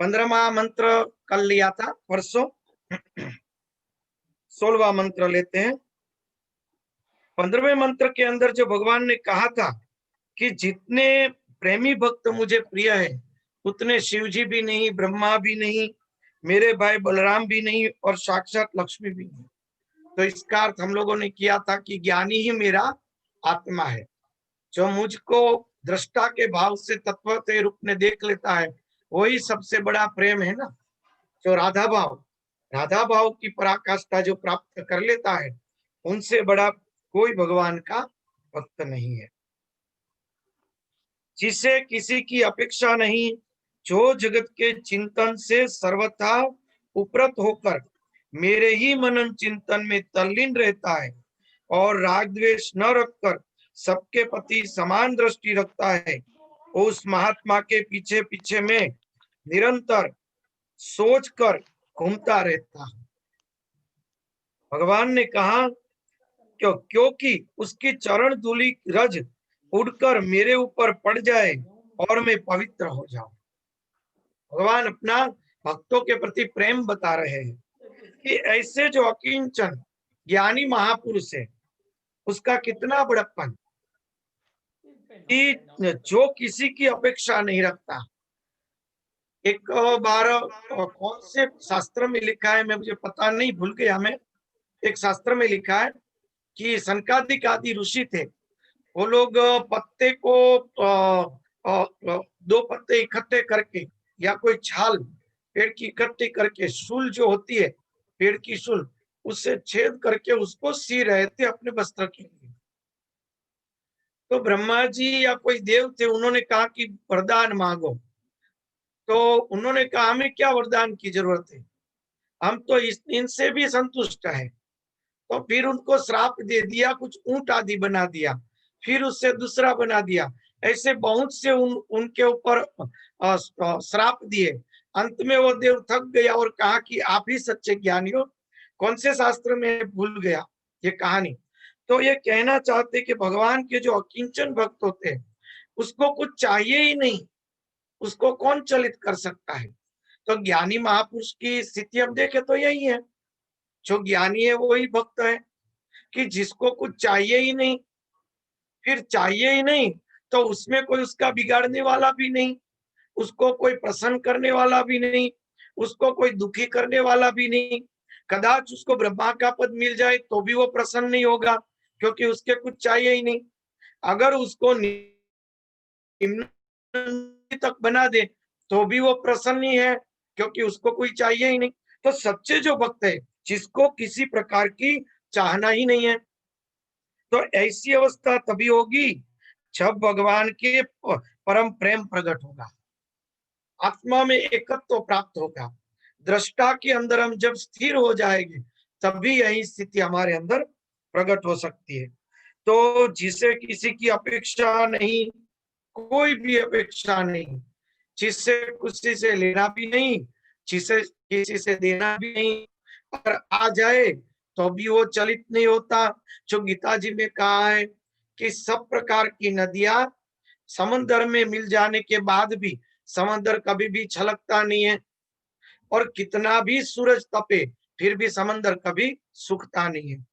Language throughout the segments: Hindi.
15वां मंत्र कल लिया था, परसों 16वां मंत्र लेते हैं। 15वें मंत्र के अंदर जो भगवान ने कहा था कि जितने प्रेमी भक्त मुझे प्रिय है उतने शिव जी भी नहीं, ब्रह्मा भी नहीं, मेरे भाई बलराम भी नहीं और साक्षात लक्ष्मी भी नहीं। तो इसका अर्थ हम लोगों ने किया था कि ज्ञानी ही मेरा आत्मा है, जो मुझको दृष्टा के भाव से तत्व के रूप में देख लेता है, वही सबसे बड़ा प्रेम है ना। जो राधा भाव की पराकाष्ठा जो प्राप्त कर लेता है, उनसे बड़ा कोई भगवान का भक्त नहीं है। जिसे किसी की अपेक्षा नहीं, जो जगत के चिंतन से सर्वथा उपरत होकर मेरे ही मनन चिंतन में तल्लीन रहता है और राग द्वेष न रखकर सबके प्रति समान दृष्टि रखता है, उस महात्मा के पीछे पीछे में निरंतर सोच कर घूमता रहता है। भगवान ने कहा क्योंकि उसकी चरण धूलि रज उड़कर मेरे ऊपर पड़ जाए और मैं पवित्र हो जाऊं। भगवान अपना भक्तों के प्रति प्रेम बता रहे हैं कि ऐसे जो अकिंचन ज्ञानी महापुरुष है, उसका कितना बड़प्पन कि जो किसी की अपेक्षा नहीं रखता। एक बार कौन से शास्त्र में लिखा है, मैं मुझे पता नहीं, भूल गया मैं। एक शास्त्र में लिखा है कि सनकादिक आदि ऋषि थे, वो लोग पत्ते को दो पत्ते इकट्ठे करके या कोई छाल पेड़ की इकट्ठी करके, शूल जो होती है पेड़ की शूल, उससे छेद करके उसको सी रहे थे अपने वस्त्र के लिए। तो ब्रह्मा जी या कोई देव थे, उन्होंने कहा कि वरदान मांगो। तो उन्होंने कहा हमें क्या वरदान की जरूरत है, हम तो इनसे भी संतुष्ट है। तो फिर उनको श्राप दे दिया, कुछ ऊंट आदि बना दिया, फिर उससे दूसरा बना दिया, ऐसे बहुत से उनके ऊपर श्राप दिए। अंत में वो देव थक गया और कहा कि आप ही सच्चे ज्ञानी हो। कौन से शास्त्र में भूल गया ये कहानी। तो ये कहना चाहते कि भगवान के जो अकिंचन भक्त होते हैं, उसको कुछ चाहिए ही नहीं, उसको कौन चलित कर सकता है। तो ज्ञानी महापुरुष की स्थिति हम देखें तो यही है, जो ज्ञानी है वही भक्त है कि जिसको कुछ चाहिए ही नहीं। फिर चाहिए ही नहीं तो उसमें कोई उसका बिगाड़ने वाला भी नहीं, उसको कोई प्रसन्न करने वाला भी नहीं, उसको कोई दुखी करने वाला भी नहीं। कदाच उसको ब्रह्मा का पद मिल जाए तो भी वो प्रसन्न नहीं होगा, क्योंकि उसके कुछ चाहिए ही नहीं। अगर उसको निम्न तक बना दे तो भी वो प्रसन्न ही है, क्योंकि उसको कोई चाहिए ही नहीं। तो सच्चे जो भक्त है, जिसको किसी प्रकार की चाहना ही नहीं है, तो ऐसी अवस्था तभी होगी जब भगवान के परम प्रेम प्रकट होगा, आत्मा में एकत्व प्राप्त होगा, दृष्टा के अंदर हम जब स्थिर हो जाएंगे, तभी यही स्थिति हमारे अंदर प्रकट हो सकती है। तो जिसे किसी की अपेक्षा नहीं, कोई भी अपेक्षा नहीं, जिससे किसी से लेना भी नहीं, जिसे किसी से देना भी नहीं, अगर आ जाए तो भी वो चलित नहीं होता। जो गीता जी में कहा है कि सब प्रकार की नदियां समंदर में मिल जाने के बाद भी समंदर कभी भी छलकता नहीं है, और कितना भी सूरज तपे फिर भी समंदर कभी सूखता नहीं है।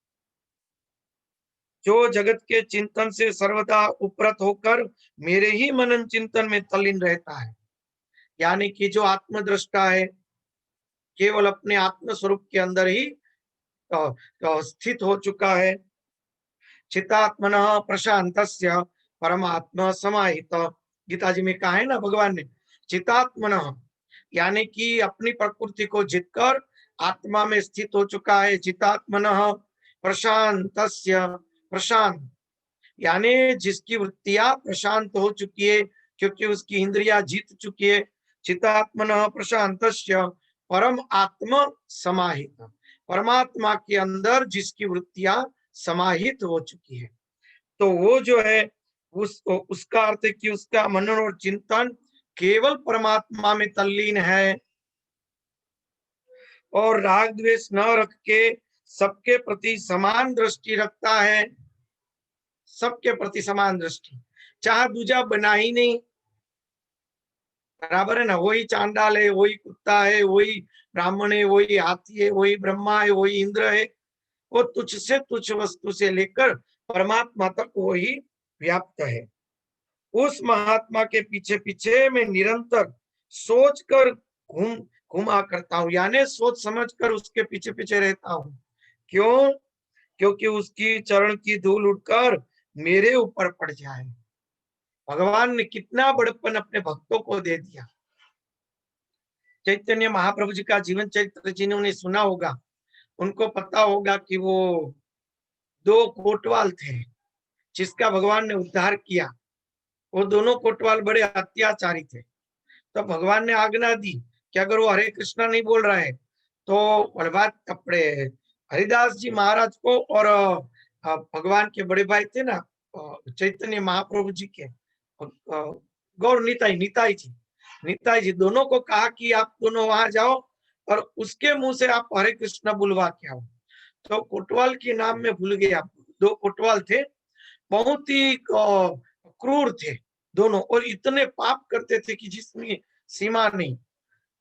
जो जगत के चिंतन से सर्वदा उपरत होकर मेरे ही मनन चिंतन में तल्लीन रहता है, यानी कि जो आत्मदृष्टा है, केवल अपने आत्म स्वरूप के अंदर ही स्थित हो चुका है। चितात्मन प्रशांतस्य परमात्मा समाहित, गीता जी में कहा है ना भगवान ने, चितात्मन यानी कि अपनी प्रकृति को जीतकर आत्मा में स्थित हो चुका है। चितात्मन प्रशांतस्य, प्रशांत यानी जिसकी वृत्तियां प्रशांत हो चुकी है, क्योंकि उसकी इंद्रियां जीत चुकी है। चितात्मन प्रशांतस्य परम आत्मा समाहित, परमात्मा के अंदर जिसकी वृत्तियां समाहित हो चुकी है, तो वो जो है उसका अर्थ है कि उसका मनन और चिंतन केवल परमात्मा में तल्लीन है, और राग द्वेष न रख के सबके प्रति समान दृष्टि रखता है। सबके प्रति समान दृष्टि, चाहे दूजा बना ही नहीं, बराबर है ना। वही चांडाल है, वही कुत्ता है, वही ब्राह्मण है, वही हाथी है, वही ब्रह्मा है, वही इंद्र है। वो तुच्छ से तुच्छ वस्तु से लेकर परमात्मा तक वही व्याप्त है। उस महात्मा के पीछे पीछे मैं निरंतर सोच कर घुमा करता हूँ, यानी सोच समझ कर उसके पीछे पीछे रहता हूँ। क्यों? क्योंकि उसकी चरण की धूल उठकर मेरे ऊपर पड़ जाए। भगवान ने कितना बड़प्पन अपने भक्तों को दे दिया। चैतन्य महाप्रभु जी का जीवन चरित्र जिन्होंने सुना होगा, उनको पता होगा कि वो दो कोटवाल थे जिसका भगवान ने उद्धार किया। वो दोनों कोटवाल बड़े अत्याचारी थे। तो भगवान ने आज्ञा दी कि अगर वो हरे कृष्णा नहीं बोल रहा है तो बलबाद कपड़े हरिदास जी महाराज को और भगवान के बड़े भाई थे ना चैतन्य महाप्रभु जी के गौर निताई जी दोनों को कहा कि आप दोनों वहां जाओ और उसके मुंह से आप हरे कृष्णा बुलवा के आओ। तो कोटवाल के नाम में भूल गए आप। दो कोटवाल थे, बहुत ही क्रूर थे दोनों, और इतने पाप करते थे कि जिसमें सीमा नहीं।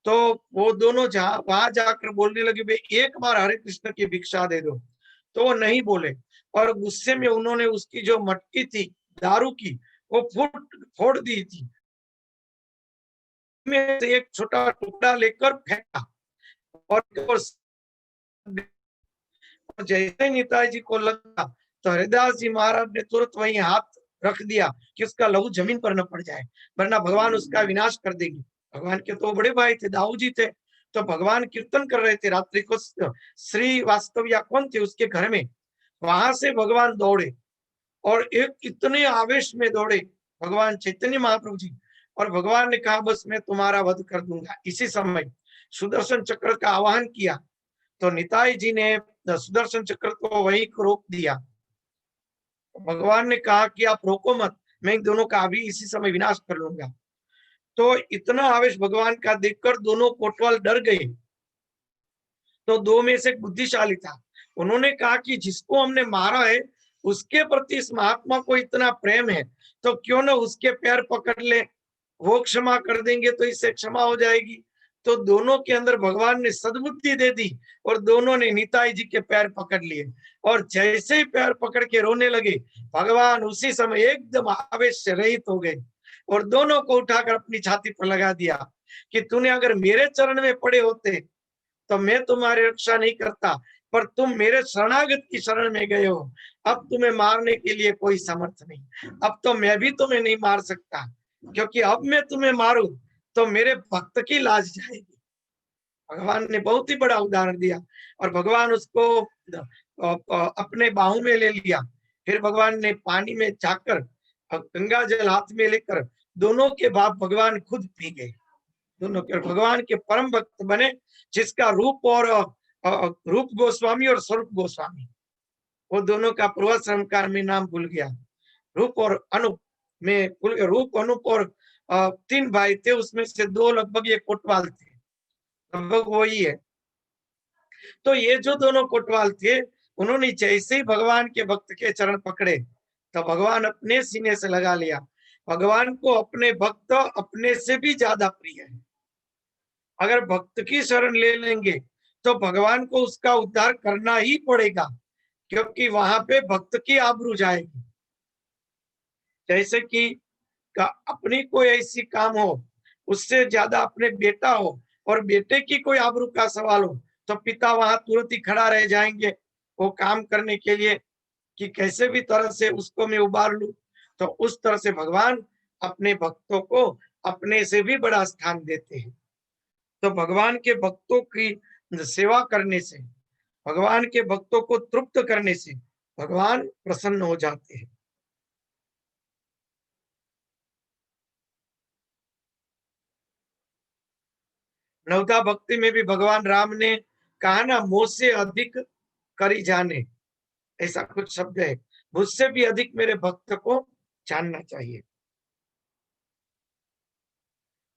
तो वो दोनों वहां जाकर बोलने लगे, भाई एक बार हरे कृष्ण की भिक्षा दे दो। तो वो नहीं बोले, और गुस्से में उन्होंने उसकी जो मटकी थी दारू की वो फोड़ दी थी, में से एक छोटा टुकड़ा लेकर फेंका। और जैसे निताई जी को लगा तो हरिदास जी महाराज ने तुरंत वहीं हाथ रख दिया कि उसका लहू जमीन पर न पड़ जाए, वरना भगवान उसका विनाश कर देगी। भगवान के तो बड़े भाई थे, दाऊ जी थे। तो भगवान कीर्तन कर रहे थे रात्रि को, श्री वास्तव या कौन थे उसके घर में। वहां से भगवान दौड़े और एक इतने आवेश में दौड़े भगवान चैतन्य महाप्रभु जी, और भगवान ने कहा बस मैं तुम्हारा वध कर दूंगा। इसी समय सुदर्शन चक्र का आवाहन किया तो निताई जी ने सुदर्शन चक्र को वहीं रोक दिया। भगवान ने कहा कि आप रोको मत, मैं इन दोनों का अभी इसी समय विनाश कर लूंगा। तो इतना आवेश भगवान का देखकर दोनों कोतवाल डर गए। तो दो में से एक बुद्धिशाली था, उन्होंने कहा कि जिसको हमने मारा है उसके प्रति इस महात्मा को इतना प्रेम है तो क्यों ना उसके पैर पकड़ ले, वो क्षमा कर देंगे तो इससे क्षमा हो जाएगी। तो दोनों के अंदर भगवान ने सद्बुद्धि दे दी और दोनों ने निताई जी के पैर पकड़ लिए, और जैसे ही पैर पकड़ के रोने लगे भगवान उसी समय एकदम आवेश से रहित हो गए और दोनों को उठाकर अपनी छाती पर लगा दिया कि तूने अगर मेरे चरण में पड़े होते तो मैं तुम्हारी रक्षा नहीं करता, पर तुम मेरे शरणागत की शरण में गए हो, अब तुम्हें मारने के लिए कोई समर्थ नहीं। अब तो मैं भी तुम्हें नहीं मार सकता, क्योंकि अब मैं तुम्हें मारूं तो मेरे भक्त की लाज जाएगी। भगवान ने बहुत ही बड़ा उदाहरण दिया और भगवान उसको अपने बाहों में ले लिया। फिर भगवान ने पानी में जाकर गंगा जल हाथ में लेकर दोनों के बाप भगवान खुद पी गए। दोनों के भगवान के परम भक्त बने, जिसका रूप और रूप गोस्वामी और स्वरूप गोस्वामी, वो दोनों का पूर्वाश्रमकार में नाम भूल गया। रूप और अनूप में भूल गया। रूप अनूप और तीन भाई थे, उसमें से दो लगभग ये कोटवाल थे, लगभग वही है। तो ये जो दोनों कोटवाल थे उन्होंने जैसे ही भगवान के भक्त के चरण पकड़े तो भगवान अपने सीने से लगा लिया। भगवान को अपने भक्त अपने से भी ज्यादा प्रिय है। अगर भक्त की शरण ले लेंगे तो भगवान को उसका उद्धार करना ही पड़ेगा, क्योंकि वहां पे भक्त की आबरू जाएगी। जैसे कि अपनी कोई ऐसी काम हो उससे ज्यादा अपने बेटा हो और बेटे की कोई आबरू का सवाल हो तो पिता वहां तुरंत ही खड़ा रह जाएंगे वो काम करने के लिए कि कैसे भी तरह से उसको मैं उबार लूं। तो उस तरह से भगवान अपने भक्तों को अपने से भी बड़ा स्थान देते हैं। तो भगवान के भक्तों की सेवा करने से, भगवान के भक्तों को तृप्त करने से भगवान प्रसन्न हो जाते हैं। नवता भक्ति में भी भगवान राम ने कहा ना, मुझसे अधिक करी जाने, ऐसा कुछ शब्द है। मुझसे भी अधिक मेरे भक्त को जानना चाहिए।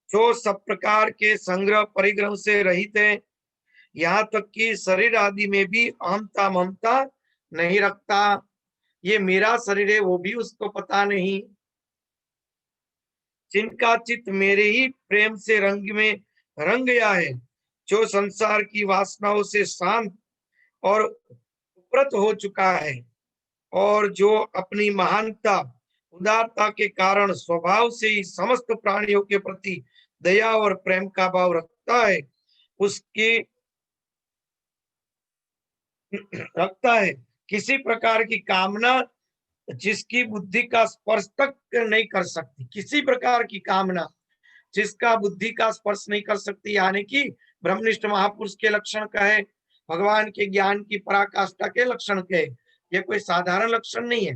जो सब प्रकार के संग्रह परिग्रह से रहित है, यहाँ तक कि शरीर आदि में भी अहमता ममता नहीं रखता। ये मेरा शरीर है वो भी उसको पता नहीं। जिनका चित्त मेरे ही प्रेम से रंग में रंग गया है, जो संसार की वासनाओं से शांत और उपरत हो चुका है, और जो अपनी महानता उदारता के कारण स्वभाव से ही समस्त प्राणियों के प्रति दया और प्रेम का भाव रखता है, उसकी रखता है। किसी प्रकार की कामना जिसकी बुद्धि का स्पर्श तक नहीं कर सकती, किसी प्रकार की कामना जिसका बुद्धि का स्पर्श नहीं कर सकती, यानी कि ब्रह्मनिष्ठ महापुरुष के लक्षण कहे, भगवान के ज्ञान की पराकाष्ठा के लक्षण कहे। ये कोई साधारण लक्षण नहीं है,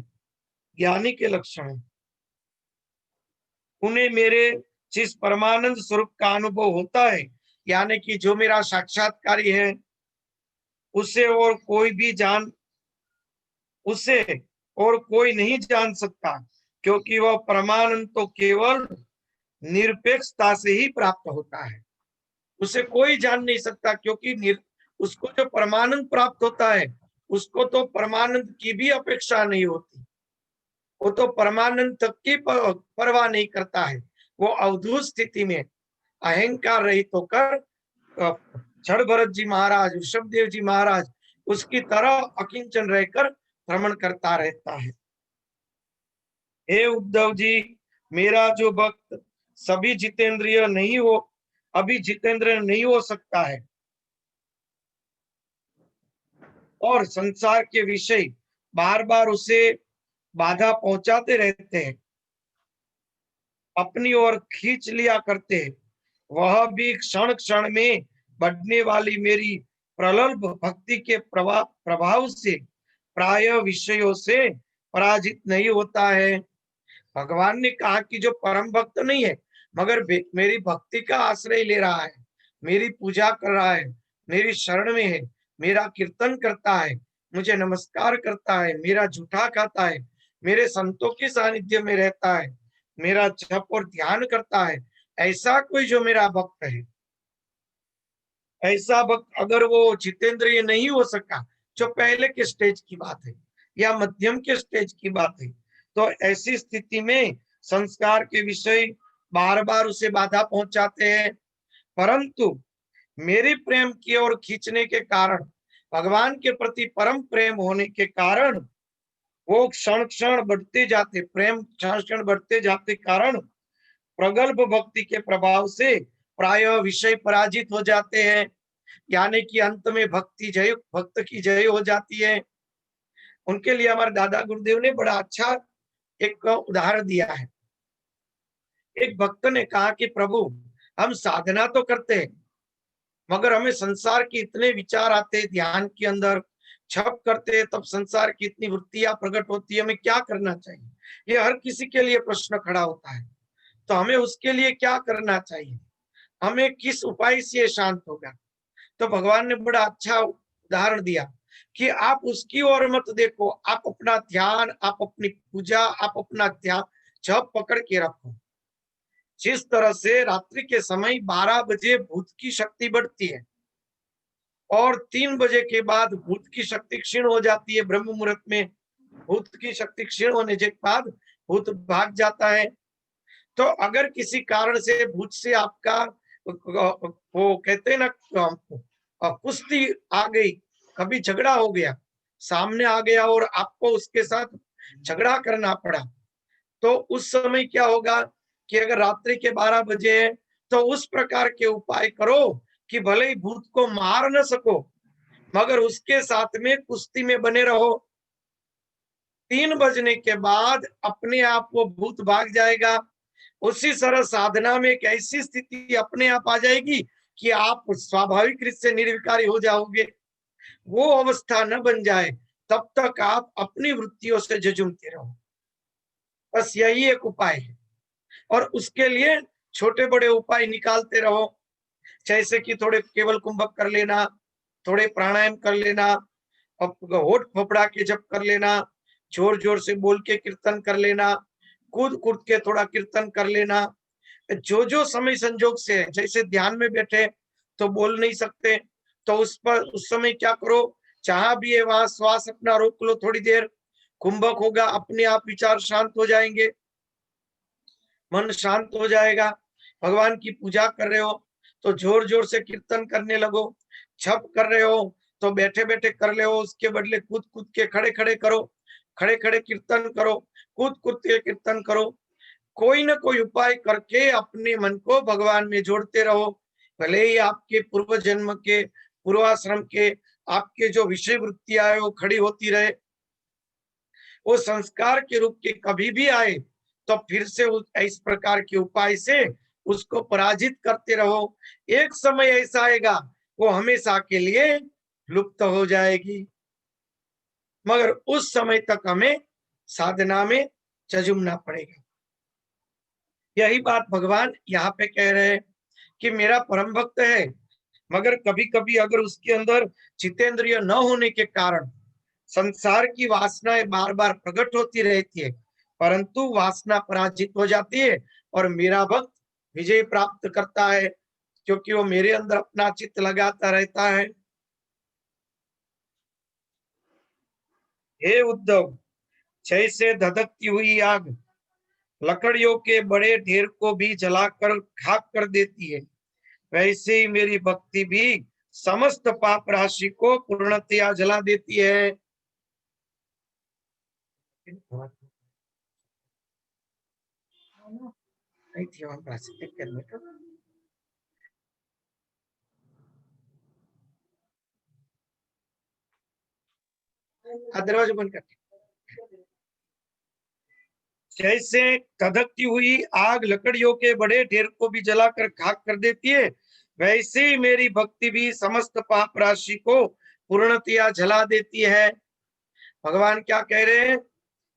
ज्ञानी के लक्षण है। उन्हें मेरे जिस परमानंद स्वरूप का अनुभव होता है, यानी कि जो मेरा साक्षात्कारी है, उसे और कोई भी जान उसे और कोई नहीं जान सकता, क्योंकि वह परमानंद तो केवल निरपेक्षता से ही प्राप्त होता है। उसे कोई जान नहीं सकता, क्योंकि उसको जो परमानंद प्राप्त होता है, उसको तो परमानंद की भी अपेक्षा नहीं होती। वो तो परमानंद तक की परवाह नहीं करता है। वो अवधूत स्थिति में अहंकार रहित होकर क्षण भरत जी महाराज, ऋषभदेव जी महाराज उसकी तरह अकिंचन रहकर भ्रमण करता रहता है। हे उद्धव जी, मेरा जो भक्त सभी जितेंद्रिय नहीं हो, अभी जितेंद्रिय नहीं हो सकता है, और संसार के विषय बार बार उसे बाधा पहुंचाते रहते हैं, अपनी ओर खींच लिया करते हैं, वह भी क्षण क्षण में बढ़ने वाली मेरी प्रलंब भक्ति के प्रभाव से प्राय विषयों से पराजित नहीं होता है। भगवान ने कहा कि जो परम भक्त नहीं है, मगर मेरी भक्ति का आश्रय ले रहा है, मेरी पूजा कर रहा है, मेरी शरण में है, मेरा कीर्तन करता है, मुझे नमस्कार करता है, मेरा जूठा खाता है, मेरे संतों के सानिध्य में रहता है, मेरा जप और ध्यान करता है, ऐसा कोई जो मेरा भक्त है, ऐसा भक्त अगर वो जितेंद्रिय नहीं हो सका, जो पहले के स्टेज की बात है या मध्यम के स्टेज की बात है, तो ऐसी स्थिति में संस्कार के विषय बार बार उसे बाधा पहुंचाते हैं, परंतु मेरे प्रेम की ओर खींचने के कारण, भगवान के प्रति परम प्रेम होने के कारण वो क्षण क्षण बढ़ते जाते, प्रेम क्षण क्षण बढ़ते जाते कारण प्रगल्भ भक्ति के प्रभाव से प्राय विषय पराजित हो जाते हैं, यानी कि अंत में भक्त की जय हो जाती है। उनके लिए हमारे दादा गुरुदेव ने बड़ा अच्छा एक उदाहरण दिया है। एक भक्त ने कहा कि प्रभु, हम साधना तो करते हैं, मगर हमें संसार के इतने विचार आते ध्यान के अंदर, छप करते तब संसार की इतनी वृत्तियां प्रकट होती है, हमें क्या करना चाहिए? ये हर किसी के लिए प्रश्न खड़ा होता है। तो हमें उसके लिए क्या करना चाहिए? हमें किस उपाय से शांत होगा? तो भगवान ने बड़ा अच्छा उदाहरण दिया कि आप उसकी ओर मत देखो, आप अपना ध्यान, आप अपनी पूजा, आप अपना ध्यान जप पकड़ के रखो। जिस तरह से रात्रि के समय 12 बजे भूत की शक्ति बढ़ती है और 3 बजे के बाद भूत की शक्ति क्षीण हो जाती है, ब्रह्म मुहूर्त में भूत की शक्ति क्षीण होने के बाद भूत भाग जाता है। तो अगर किसी कारण से भूत से आपका वो कहते हैं ना, कुश्ती आ गई, कभी झगड़ा हो गया, सामने आ गया और आपको उसके साथ झगड़ा करना पड़ा, तो उस समय क्या होगा कि अगर रात्रि के 12 बजे है, तो उस प्रकार के उपाय करो कि भले ही भूत को मार न सको, मगर उसके साथ में कुश्ती में बने रहो। 3 बजने के बाद अपने आप वो भूत भाग जाएगा। उसी तरह साधना में एक ऐसी स्थिति अपने आप आ जाएगी कि आप स्वाभाविक रूप से निर्विकारी हो जाओगे। वो अवस्था न बन जाए तब तक आप अपनी वृत्तियों से जुझुमते रहो। बस यही एक उपाय है, और उसके लिए छोटे बड़े उपाय निकालते रहो, जैसे कि थोड़े केवल कुंभक कर लेना, थोड़े प्राणायाम कर लेना, होठ फफड़ा के जप कर लेना, जोर जोर से बोल के कीर्तन कर लेना, कूद कूद के थोड़ा कीर्तन कर लेना। जो जो समय संजोग से है, जैसे ध्यान में बैठे तो बोल नहीं सकते, तो उस समय क्या करो, जहां भी है वहां श्वास अपना रोक लो थोड़ी देर, कुंभक होगा, अपने आप विचार शांत हो जाएंगे। मन शांत हो जाएगा। भगवान की पूजा कर रहे हो तो जोर जोर से कीर्तन करने लगो, छप कर रहे हो तो बैठे बैठे कर ले हो, उसके बदले कूद कूद के खड़े खड़े करो, खड़े खड़े कीर्तन करो, कूद कूद के कीर्तन करो। कोई ना कोई उपाय करके अपने मन को भगवान में जोड़ते रहो। भले ही आपके पूर्व जन्म के, पूर्वाश्रम के, आपके जो विषय वृत्तियां है वो खड़ी होती रहे, वो संस्कार के रूप के कभी भी आए तो फिर से इस प्रकार के उपाय से उसको पराजित करते रहो। एक समय ऐसा आएगा वो हमेशा के लिए लुप्त हो जाएगी, मगर उस समय तक हमें साधना में झुमना पड़ेगा। यही बात भगवान यहाँ पे कह रहे हैं कि मेरा परम भक्त है, मगर कभी कभी अगर उसके अंदर चितेंद्रिय न होने के कारण संसार की वासनाएं बार बार प्रकट होती रहती है, परंतु वासना पराजित हो जाती है और मेरा भक्त विजय प्राप्त करता है, क्योंकि वो मेरे अंदर अपना चित्त लगाता रहता है। हे उद्धव, जैसे धधकती हुई आग लकड़ियों के बड़े ढेर को भी जलाकर खाक कर देती है, वैसे ही मेरी भक्ति भी समस्त पाप राशि को पूर्णतया जला देती है। नहीं थी वहां पर दरवाजा बंद करते। जैसे धधकती हुई आग लकड़ियों के बड़े ढेर को भी जलाकर खाक कर देती है, वैसे ही मेरी भक्ति भी समस्त पाप राशि को पूर्णतया जला देती है। भगवान क्या कह रहे हैं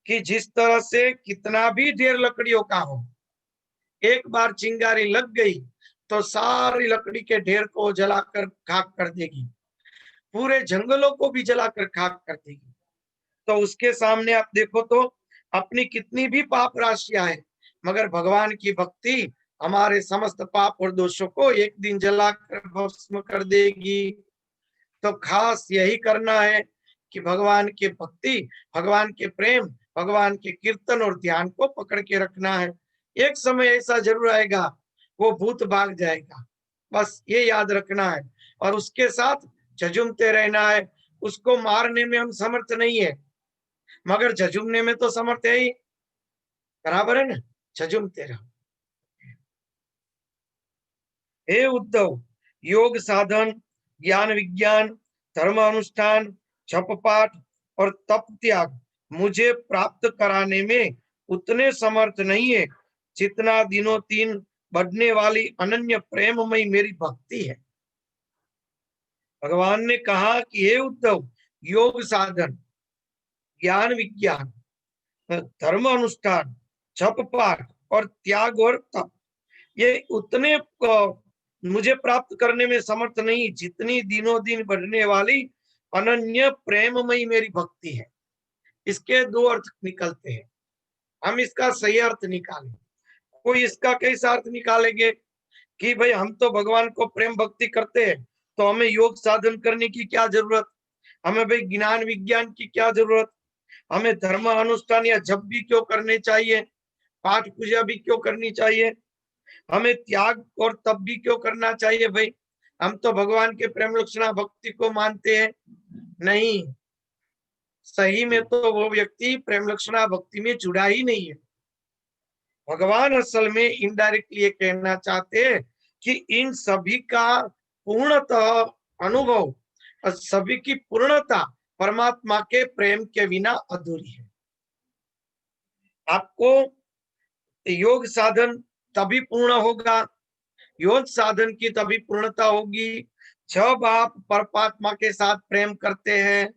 कि जिस तरह से कितना भी ढेर लकड़ियों का हो, एक बार चिंगारी लग गई तो सारी लकड़ी के ढेर को जलाकर खाक कर देगी, पूरे जंगलों को भी जलाकर खाक कर देगी। तो उसके सामने आप देखो तो अपनी कितनी भी पाप राशियां हैं, मगर भगवान की भक्ति हमारे समस्त पाप और दोषों को एक दिन जलाकर भस्म कर देगी। तो खास यही करना है कि भगवान की भक्ति, भगवान के प्रेम, भगवान के कीर्तन और ध्यान को पकड़ के रखना है। एक समय ऐसा जरूर आएगा वो भूत भाग जाएगा, बस ये याद रखना है, और उसके साथ झझुमते रहना है। उसको मारने में हम समर्थ नहीं है, मगर झझुमने में तो समर्थ है ही, बराबर है ना। झझुमते रहो। हे उद्धव, योग साधन, ज्ञान विज्ञान, धर्म अनुष्ठान, जप पाठ और तप त्याग मुझे प्राप्त कराने में उतने समर्थ नहीं है जितना दिनों दिन बढ़ने वाली अनन्य प्रेममयी मेरी भक्ति है। भगवान ने कहा कि हे उद्धव, योग साधन, ज्ञान विज्ञान, धर्म अनुष्ठान, जप पाठ और त्याग और तप, ये उतने मुझे प्राप्त करने में समर्थ नहीं जितनी दिनों दिन बढ़ने वाली अनन्य प्रेममयी मेरी भक्ति है। इसके दो अर्थ निकलते हैं, हम इसका सही अर्थ निकालें। कोई इसका कैसा अर्थ निकालेंगे कि भाई हम तो भगवान को प्रेम भक्ति करते हैं तो हमें योग साधन करने की क्या जरूरत, हमें भाई ज्ञान विज्ञान की क्या जरूरत, हमें धर्म अनुष्ठान या जप भी क्यों करने चाहिए, पाठ पूजा भी क्यों करनी चाहिए, हमें त्याग और तप भी क्यों करना चाहिए। भाई हम तो भगवान के प्रेम लक्षणा भक्ति को मानते हैं। नहीं, सही में तो वो व्यक्ति प्रेम लक्षणा भक्ति में जुड़ा ही नहीं है। भगवान असल में इनडायरेक्टली ये कहना चाहते हैं कि इन सभी का पूर्णतः अनुभव और सभी की पूर्णता परमात्मा के प्रेम के बिना अधूरी है। आपको योग साधन तभी पूर्ण होगा, योग साधन की तभी पूर्णता होगी जब आप परमात्मा के साथ प्रेम करते हैं।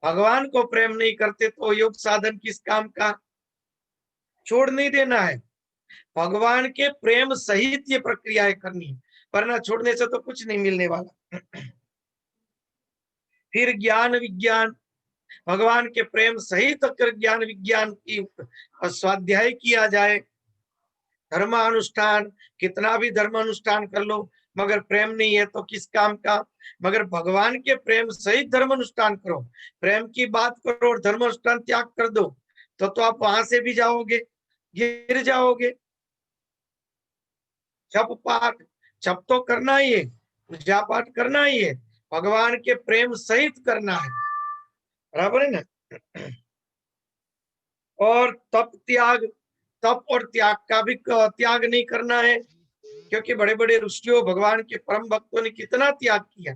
भगवान को प्रेम नहीं करते तो योग साधन किस काम का। छोड़ नहीं देना है, भगवान के प्रेम सहित ये प्रक्रियाएं करनी है, वरना छोड़ने से तो कुछ नहीं मिलने वाला। फिर ज्ञान विज्ञान, भगवान के प्रेम सहित अगर ज्ञान विज्ञान की स्वाध्याय किया जाए। धर्म अनुष्ठान, कितना भी धर्म अनुष्ठान कर लो मगर प्रेम नहीं है तो किस काम का। मगर भगवान के प्रेम सहित धर्म अनुष्ठान करो, प्रेम की बात करो और धर्म अनुष्ठान त्याग कर दो तो आप वहां से भी जाओगे, गिर जाओगे। जप पाठ, जप तो करना ही है, पूजा पाठ करना ही है, भगवान के प्रेम सहित करना है, बराबर है ना। और तप त्याग, तप और त्याग का भी त्याग नहीं करना है, क्योंकि बड़े बड़े ऋषियों भगवान के परम भक्तों ने कितना त्याग किया।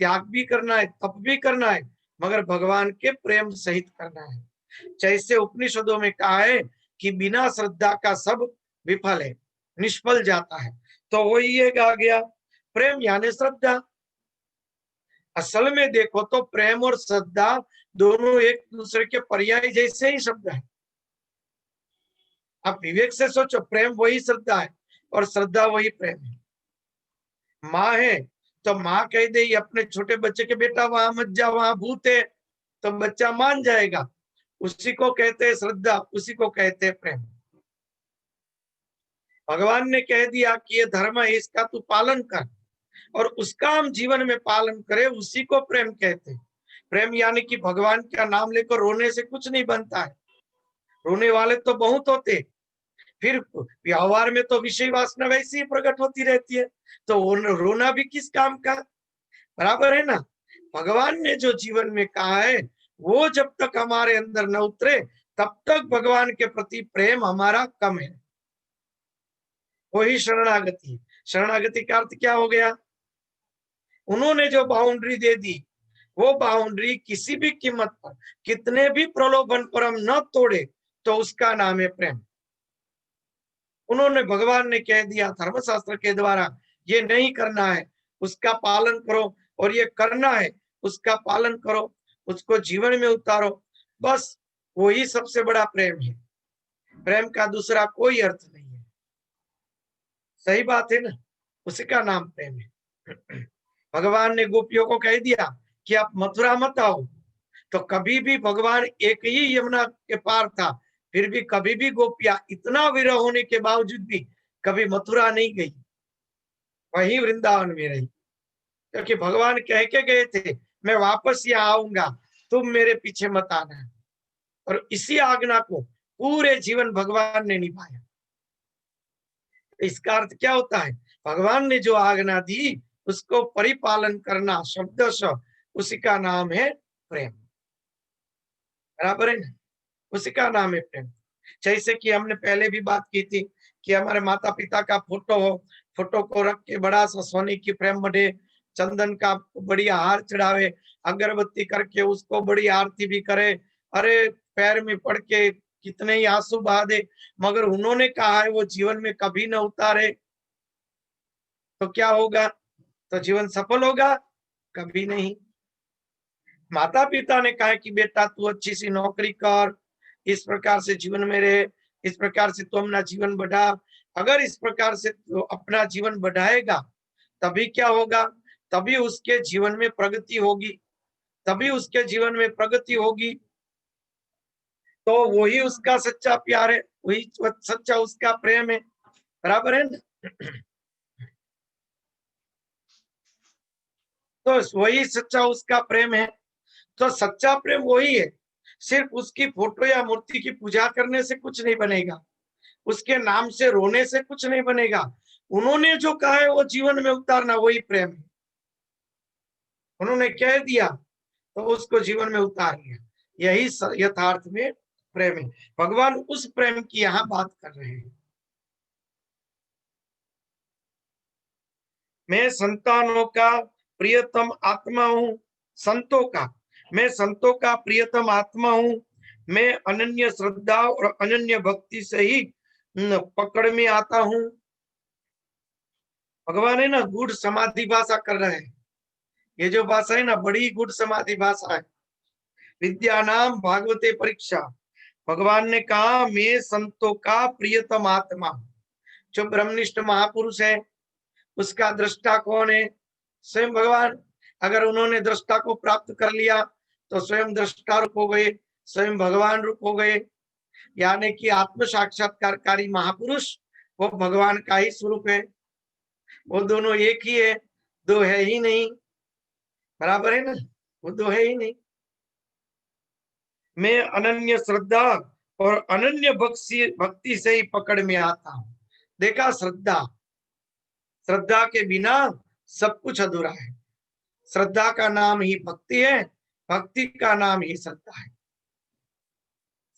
त्याग भी करना है, तप भी करना है, मगर भगवान के प्रेम सहित करना है। जैसे उपनिषदों में कहा है कि बिना श्रद्धा का सब विफल है, निष्फल जाता है, तो वही एक आ गया प्रेम यानी श्रद्धा। असल में देखो तो प्रेम और श्रद्धा दोनों एक दूसरे के पर्याय जैसे ही शब्द है। आप विवेक से सोचो, प्रेम वही श्रद्धा है और श्रद्धा वही प्रेम है। माँ है तो माँ कह दे अपने छोटे बच्चे के, बेटा वहां मत जा, वहां भूत है, तो बच्चा मान जाएगा। उसी को कहते हैं श्रद्धा, उसी को कहते हैं प्रेम। भगवान ने कह दिया कि ये धर्म है, इसका तू पालन कर, और उसका हम जीवन में पालन करें, उसी को प्रेम कहते हैं। प्रेम यानी कि भगवान का नाम लेकर रोने से कुछ नहीं बनता है, रोने वाले तो बहुत होते, फिर व्यवहार में तो विषय वासना वैसी ही प्रकट होती रहती है, तो रोना भी किस काम का, बराबर है ना। भगवान ने जो जीवन में कहा है वो जब तक हमारे अंदर न उतरे तब तक भगवान के प्रति प्रेम हमारा कम है। वही शरणागति। शरणागति का अर्थ क्या हो गया? उन्होंने जो बाउंड्री दे दी, वो बाउंड्री किसी भी कीमत पर, कितने भी प्रलोभन पर हम न तोड़े, तो उसका नाम है प्रेम। उन्होंने, भगवान ने कह दिया धर्मशास्त्र के द्वारा, ये नहीं करना है उसका पालन करो, और ये करना है उसका पालन करो, उसको जीवन में उतारो, बस वही सबसे बड़ा प्रेम है। प्रेम का दूसरा कोई अर्थ नहीं है। सही बात है ना, उसी का नाम प्रेम है। भगवान ने गोपियों को कह दिया कि आप मथुरा मत आओ, तो कभी भी भगवान एक ही यमुना के पार था, फिर भी कभी भी गोपियां इतना विरह होने के बावजूद भी कभी मथुरा नहीं गई, वही वृंदावन में रही, क्योंकि भगवान कह के गए थे मैं वापस यहाँ आऊंगा, तुम मेरे पीछे मत आना। और इसी आज्ञा को पूरे जीवन भगवान ने निभाया। इसका अर्थ क्या होता है? भगवान ने जो आज्ञा दी उसको परिपालन करना, शब्दशः उसी का नाम है प्रेम, बराबर है ना, उसी का नाम है प्रेम। जैसे कि हमने पहले भी बात की थी कि हमारे माता पिता का फोटो हो, फोटो को रख के बड़ा सा सोने की फ्रेम बने, चंदन का बढ़िया हार चढ़ावे, अगरबत्ती करके उसको बड़ी आरती भी करे, अरे पैर में पड़ के कितने ही आंसू बहा दे, मगर उन्होंने कहा है वो जीवन में कभी न उतारे, तो क्या होगा? तो जीवन सफल होगा? कभी नहीं। माता पिता ने कहा कि बेटा तू अच्छी सी नौकरी कर, इस प्रकार से जीवन में रहे, इस प्रकार से तू अपना जीवन बढ़ा। अगर इस प्रकार से तू अपना जीवन बढ़ाएगा तभी क्या होगा? तभी उसके जीवन में प्रगति होगी, तभी उसके जीवन में प्रगति होगी। तो वही उसका सच्चा प्यार है, वही सच्चा उसका प्रेम है, बराबर है ना। तो वही सच्चा उसका प्रेम है। तो सच्चा प्रेम वही है। सिर्फ उसकी फोटो या मूर्ति की पूजा करने से कुछ नहीं बनेगा, उसके नाम से रोने से कुछ नहीं बनेगा। उन्होंने जो कहा है वो जीवन में उतारना, वही प्रेम है। उन्होंने कह दिया तो उसको जीवन में उतार लिया, यही यथार्थ में प्रेम है। भगवान उस प्रेम की यहाँ बात कर रहे हैं। मैं संतानों का प्रियतम आत्मा हूं, संतों का, मैं संतों का प्रियतम आत्मा हूं, मैं अनन्य श्रद्धा और अनन्य भक्ति से ही पकड़ में आता हूं। भगवान है ना गुड़ समाधि भाषा कर रहे हैं। ये जो भाषा है ना बड़ी गुड़ समाधि भाषा है। विद्या नाम भागवते परीक्षा। भगवान ने कहा मैं संतों का प्रियतम आत्मा। जो ब्रह्मनिष्ठ महापुरुष है उसका दृष्टा कौन है? स्वयं भगवान। अगर उन्होंने दृष्टा को प्राप्त कर लिया तो स्वयं दृष्टा रूप हो गए, स्वयं भगवान रूप हो गए। यानी कि आत्म साक्षात्कारकारी महापुरुष वो भगवान का ही स्वरूप है। वो दोनों एक ही है, दो है ही नहीं, बराबर है ना, वो दो है ही नहीं। मैं अनन्य श्रद्धा और अनन्य भक्ति से ही पकड़ में आता हूं। देखा, श्रद्धा, श्रद्धा के बिना सब कुछ अधूरा है। श्रद्धा का नाम ही भक्ति है, भक्ति का नाम ही श्रद्धा है।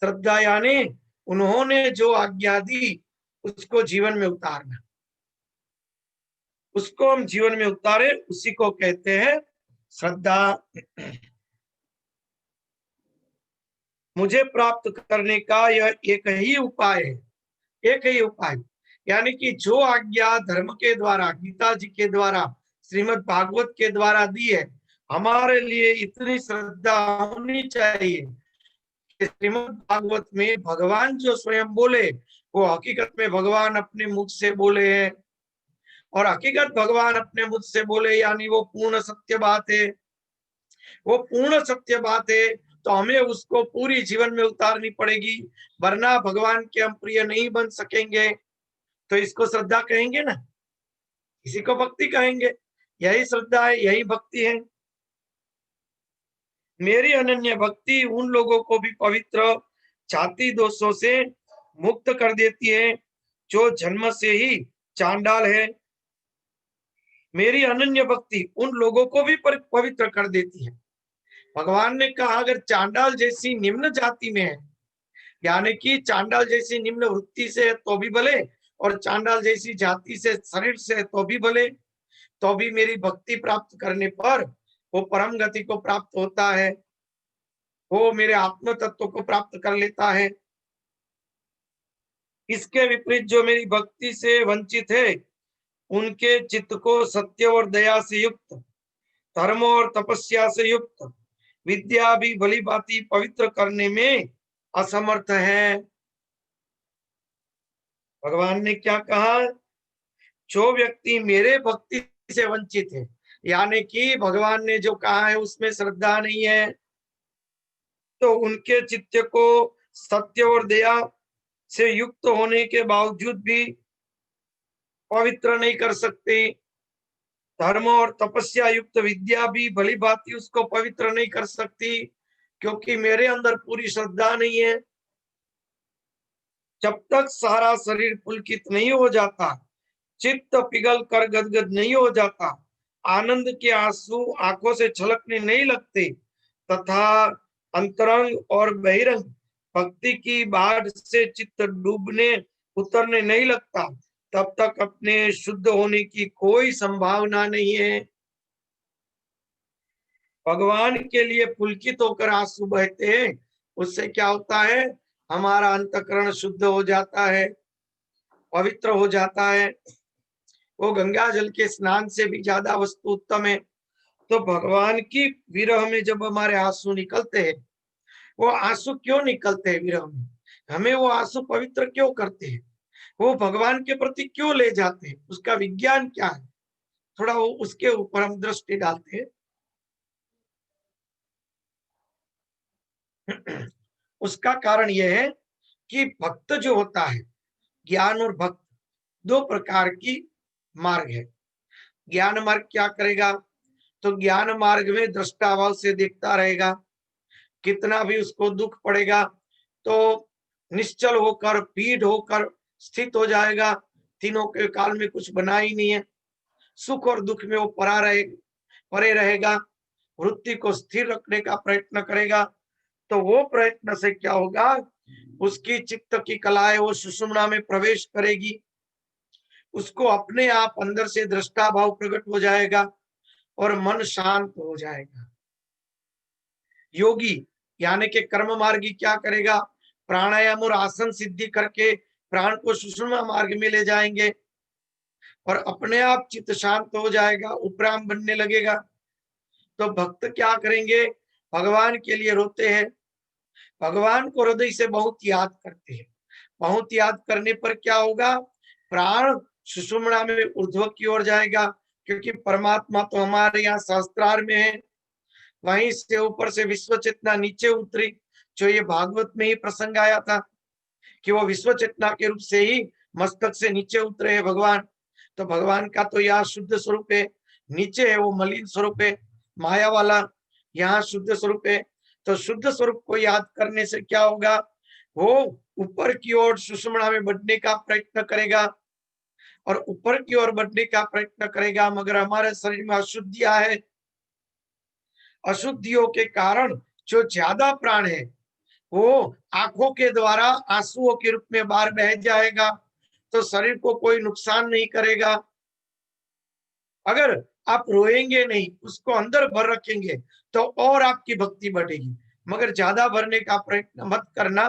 श्रद्धा यानी उन्होंने जो आज्ञा दी उसको जीवन में उतारना, उसको हम जीवन में उतारे, उसी को कहते हैं श्रद्धा। मुझे प्राप्त करने का यह एक ही उपाय है, एक ही उपाय, यानी कि जो आज्ञा धर्म के द्वारा, गीता जी के द्वारा, श्रीमद् भागवत के द्वारा दी है, हमारे लिए इतनी श्रद्धा होनी चाहिए कि श्रीमद् भागवत में भगवान जो स्वयं बोले वो हकीकत में भगवान अपने मुख से बोले हैं, और हकीकत भगवान अपने मुख से बोले यानी वो पूर्ण सत्य बात है। वो पूर्ण सत्य बात है तो हमें उसको पूरी जीवन में उतारनी पड़ेगी, वरना भगवान के हम प्रिय नहीं बन सकेंगे। तो इसको श्रद्धा कहेंगे ना, इसी को भक्ति कहेंगे। यही श्रद्धा है, यही भक्ति है। मेरी अनन्य भक्ति उन लोगों को भी पवित्र जाति दोषों से मुक्त कर देती है जो जन्म से ही चांडाल है। मेरी अनन्य भक्ति उन लोगों को भी पवित्र कर देती है। भगवान ने कहा अगर चांडाल जैसी निम्न जाति में है, यानी कि चांडाल जैसी निम्न वृत्ति से है तो भी भले, और चांडाल जैसी जाति से, शरीर से है तो भी भले, तो भी मेरी भक्ति प्राप्त करने पर वो परम गति को प्राप्त होता है, वो मेरे आत्म तत्व को प्राप्त कर लेता है। इसके विपरीत जो मेरी भक्ति से वंचित है, उनके चित्त को सत्य और दया से युक्त, धर्म और तपस्या से युक्त विद्या भी भली भांति पवित्र करने में असमर्थ है। भगवान ने क्या कहा, जो व्यक्ति मेरे भक्ति से वंचित है, यानी कि भगवान ने जो कहा है उसमें श्रद्धा नहीं है, तो उनके चित्त को सत्य और दया से युक्त होने के बावजूद भी पवित्र नहीं कर सकते, धर्म और तपस्या युक्त विद्या भी भली भांति उसको पवित्र नहीं कर सकती, क्योंकि मेरे अंदर पूरी श्रद्धा नहीं है। जब तक सारा शरीर पुलकित नहीं हो जाता, चित्त पिघल कर गदगद नहीं हो जाता, आनंद के आंसू आंखों से छलकने नहीं लगते, तथा अंतरंग और बहिरंग भक्ति की बाढ़ से चित्त डूबने उतरने नहीं लगता, तब तक अपने शुद्ध होने की कोई संभावना नहीं है। भगवान के लिए पुलकित होकर आंसू बहते हैं, उससे क्या होता है, हमारा अंतःकरण शुद्ध हो जाता है, पवित्र हो जाता है। वो गंगा जल के स्नान से भी ज्यादा वस्तु उत्तम है। तो भगवान की विरह में जब हमारे आंसू निकलते हैं, वो आंसू क्यों निकलते हैं विरह में, हमें वो आंसू पवित्र क्यों करते हैं, वो भगवान के प्रति क्यों ले जाते हैं, उसका विज्ञान क्या है, थोड़ा वो उसके ऊपर हम दृष्टि डालते हैं। उसका कारण यह है कि भक्त जो होता है, ज्ञान और भक्त दो प्रकार की मार्ग है। ज्ञान मार्ग क्या करेगा, तो ज्ञान मार्ग में दृष्टाभाव से देखता रहेगा, कितना भी उसको दुख पड़ेगा तो निश्चल होकर, पीढ़ होकर स्थित हो जाएगा, तीनों के काल में कुछ बना ही नहीं है, सुख और दुख में वो परे रहेगा, वृत्ति को स्थिर रखने का प्रयत्न करेगा। तो वो प्रयत्न से क्या होगा, उसकी चित्त की कलाएं वो सुषुम्ना में प्रवेश करेगी, उसको अपने आप अंदर से दृष्टा भाव प्रकट हो जाएगा और मन शांत हो जाएगा। योगी यानी कि कर्म मार्गी क्या करेगा, प्राणायाम और आसन सिद्धि करके प्राण को सुषुम्ना मार्ग में ले जाएंगे और अपने आप चित्त शांत हो जाएगा, उपराम बनने लगेगा। तो भक्त क्या करेंगे, भगवान के लिए रोते हैं, भगवान को हृदय से बहुत याद करते हैं। बहुत याद करने पर क्या होगा, प्राण सुषुम्ना में ऊर्ध्व की ओर जाएगा, क्योंकि परमात्मा तो हमारे यहाँ शास्त्रार्थ में है, वहीं से ऊपर से विश्व चेतना नीचे उतरी, जो ये भागवत में ही प्रसंग आया था कि वो विश्व चेतना के रूप से ही मस्तक से नीचे उतरे हैं भगवान। तो भगवान का तो यहाँ शुद्ध स्वरूप है, नीचे है वो मलिन स्वरूप है माया वाला, यहाँ शुद्ध स्वरूप है। तो शुद्ध स्वरूप को याद करने से क्या होगा, वो ऊपर की ओर सुषुम्ना में बढ़ने का प्रयत्न करेगा और ऊपर की ओर बढ़ने का प्रयत्न करेगा, मगर हमारे शरीर में अशुद्धियां है। अशुद्धियों के कारण जो ज्यादा प्राण है वो आंखों के द्वारा आंसुओं के रूप में बाहर बह जाएगा, तो शरीर को कोई नुकसान नहीं करेगा। अगर आप रोएंगे नहीं, उसको अंदर भर रखेंगे तो और आपकी भक्ति बढ़ेगी, मगर ज्यादा भरने का प्रयत्न मत करना,